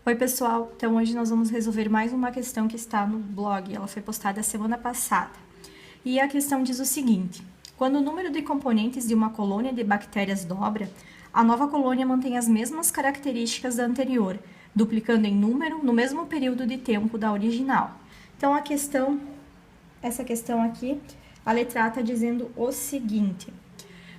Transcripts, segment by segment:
Oi, pessoal! Então, hoje nós vamos resolver mais uma questão que está no blog. Ela foi postada a semana passada. E a questão diz o seguinte: quando o número de componentes de uma colônia de bactérias dobra, a nova colônia mantém as mesmas características da anterior, duplicando em número no mesmo período de tempo da original. Então, essa questão aqui, a letra A está dizendo o seguinte: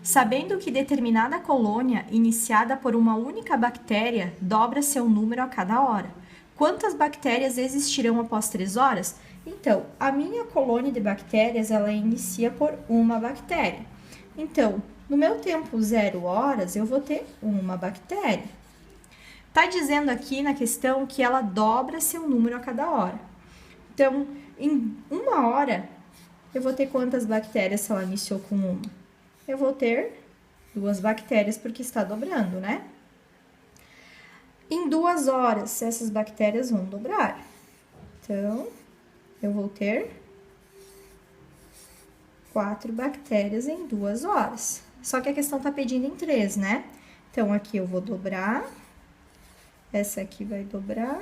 sabendo que determinada colônia, iniciada por uma única bactéria, dobra seu número a cada hora. Quantas bactérias existirão após 3 horas? Então, a minha colônia de bactérias, ela inicia por uma bactéria. Então, no meu tempo 0 horas, eu vou ter uma bactéria. Está dizendo aqui na questão que ela dobra seu número a cada hora. Então, em 1 hora, eu vou ter quantas bactérias se ela iniciou com uma? Eu vou ter 2 bactérias, porque está dobrando, né? Em 2 horas, essas bactérias vão dobrar. Então, eu vou ter 4 bactérias em 2 horas. Só que a questão está pedindo em 3, né? Então, aqui eu vou dobrar. Essa aqui vai dobrar.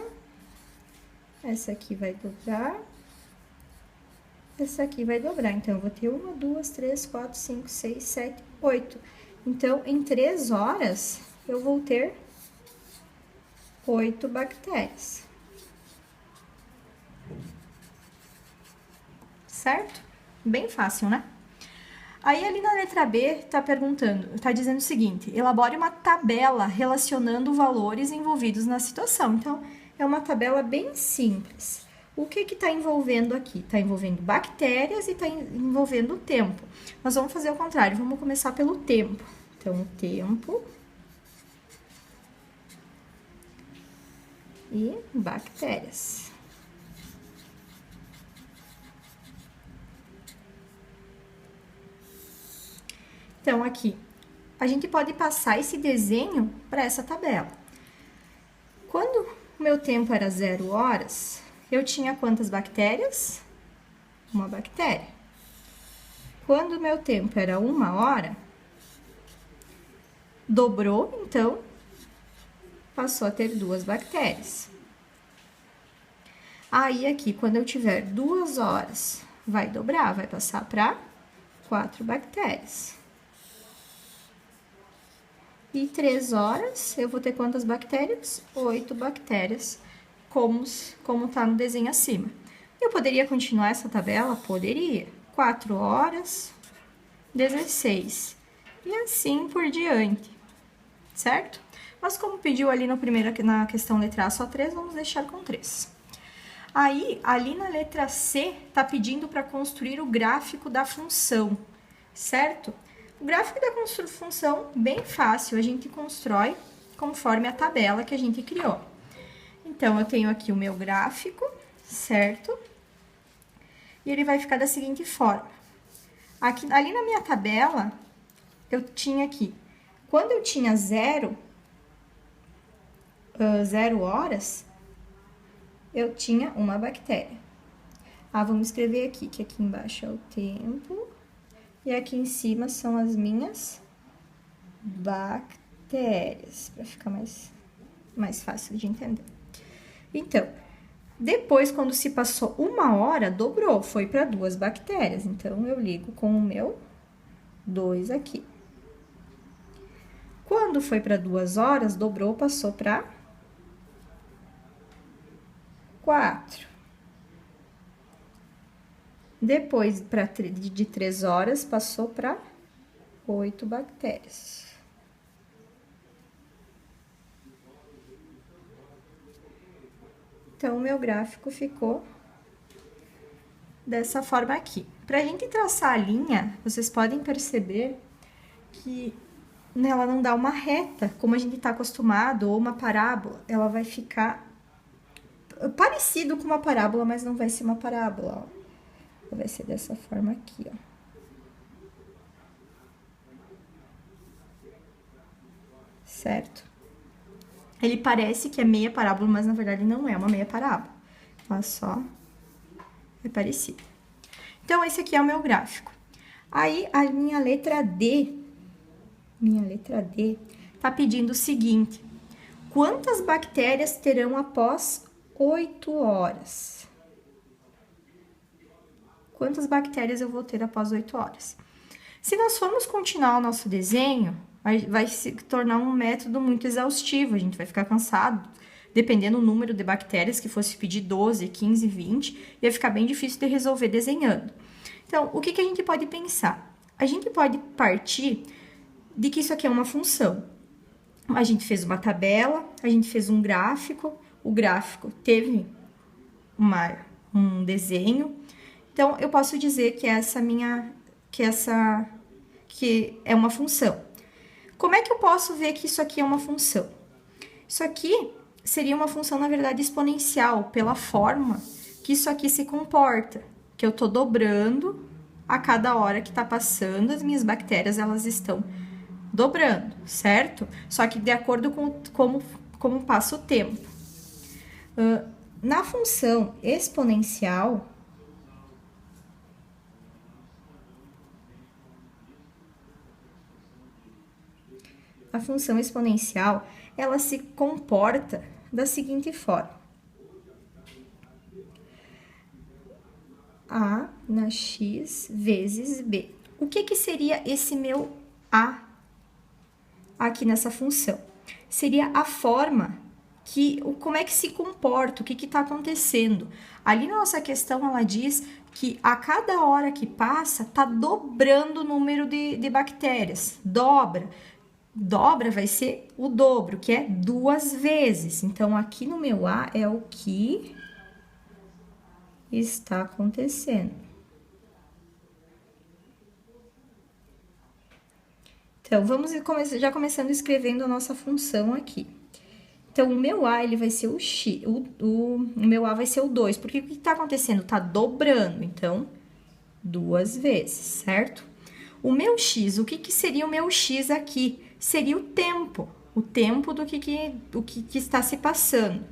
Essa aqui vai dobrar. Essa aqui vai dobrar. Então, eu vou ter 1, 2, 3, 4, 5, 6, 7, 8. Então, em 3 horas, eu vou ter 8 bactérias. Certo? Bem fácil, né? Aí, ali na letra B, tá dizendo o seguinte: elabore uma tabela relacionando valores envolvidos na situação. Então, é uma tabela bem simples. O que está envolvendo aqui? Está envolvendo bactérias e está envolvendo o tempo. Nós vamos fazer o contrário, vamos começar pelo tempo. Então, o tempo e bactérias. Então, aqui, a gente pode passar esse desenho para essa tabela. Quando o meu tempo era 0 horas, eu tinha quantas bactérias? Uma bactéria. Quando o meu tempo era 1 hora, dobrou, então, passou a ter 2 bactérias. Aí, aqui, quando eu tiver 2 horas, vai dobrar, vai passar para 4 bactérias. E 3 horas, eu vou ter quantas bactérias? 8 bactérias, como está no desenho acima. Eu poderia continuar essa tabela? Poderia. 4 horas, 16. E assim por diante, certo? Mas como pediu ali na questão letra A só 3, vamos deixar com 3. Aí, ali na letra C, tá pedindo para construir o gráfico da função, certo? O gráfico da função, bem fácil, a gente constrói conforme a tabela que a gente criou. Então, eu tenho aqui o meu gráfico, certo? E ele vai ficar da seguinte forma. Ali na minha tabela, eu tinha aqui, quando eu tinha 0 horas, eu tinha uma bactéria. Vamos escrever aqui, que aqui embaixo é o tempo. E aqui em cima são as minhas bactérias, para ficar mais fácil de entender. Então, depois, quando se passou 1 hora, dobrou, foi para 2 bactérias. Então, eu ligo com o meu 2 aqui. Quando foi para 2 horas, dobrou, passou para 4. Depois, de 3 horas, passou para 8 bactérias. Então, o meu gráfico ficou dessa forma aqui. Para a gente traçar a linha, vocês podem perceber que ela não dá uma reta, como a gente está acostumado, ou uma parábola. Ela vai ficar parecido com uma parábola, mas não vai ser uma parábola, ó. Vai ser dessa forma aqui, ó. Certo? Ele parece que é meia parábola, mas na verdade não é uma meia parábola. Ela só é parecida. Então, esse aqui é o meu gráfico. Aí, a minha letra D tá pedindo o seguinte: quantas bactérias terão após 8 horas? Quantas bactérias eu vou ter após 8 horas? Se nós formos continuar o nosso desenho, vai se tornar um método muito exaustivo, a gente vai ficar cansado, dependendo do número de bactérias, que fosse pedir 12, 15, 20, ia ficar bem difícil de resolver desenhando. Então, o que a gente pode pensar? A gente pode partir de que isso aqui é uma função. A gente fez uma tabela, a gente fez um gráfico, o gráfico teve um desenho. Então, eu posso dizer que que é uma função. Como é que eu posso ver que isso aqui é uma função? Isso aqui seria uma função, na verdade, exponencial, pela forma que isso aqui se comporta, que eu tô dobrando a cada hora que tá passando, as minhas bactérias, elas estão dobrando, certo? Só que de acordo com como passa o tempo. Na função exponencial, ela se comporta da seguinte forma. A na x vezes b. O que seria esse meu A aqui nessa função? Seria a forma como é que se comporta, o que está acontecendo. Ali na nossa questão, ela diz que a cada hora que passa, está dobrando o número de bactérias. Dobra vai ser o dobro, que é 2 vezes. Então, aqui no meu A é o que está acontecendo. Então, vamos já começando escrevendo a nossa função aqui. Então, o meu A, ele vai ser o x, o meu A vai ser o 2, porque o que está acontecendo? Está dobrando, então, 2 vezes, certo? O meu x, o que seria o meu x aqui? Seria o tempo do que está se passando.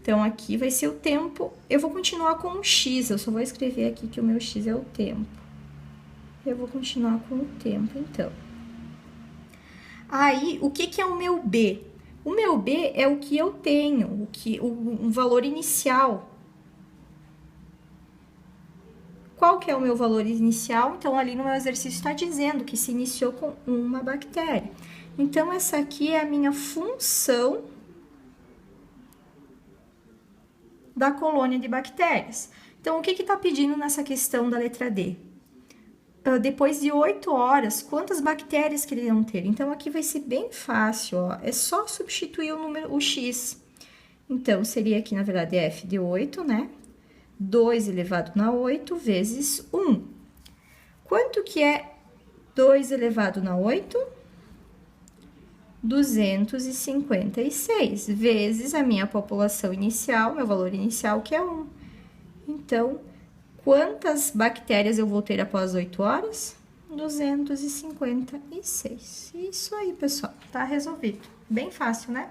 Então, aqui vai ser o tempo, eu vou continuar com o x, eu só vou escrever aqui que o meu x é o tempo. Eu vou continuar com o tempo, então. Aí, o que é o meu b? O meu b é o que eu tenho, o valor inicial. Qual que é o meu valor inicial? Então, ali no meu exercício está dizendo que se iniciou com uma bactéria. Então, essa aqui é a minha função da colônia de bactérias. Então, o que está pedindo nessa questão da letra D? Depois de 8 horas, quantas bactérias que iriam ter? Então, aqui vai ser bem fácil, ó. É só substituir o x. Então, seria aqui, na verdade, f de 8, né? 2 elevado na 8 vezes 1. Quanto que é 2 elevado na 8? 256 vezes a minha população inicial, meu valor inicial, que é 1. Então, quantas bactérias eu vou ter após 8 horas? 256. Isso aí, pessoal. Tá resolvido. Bem fácil, né?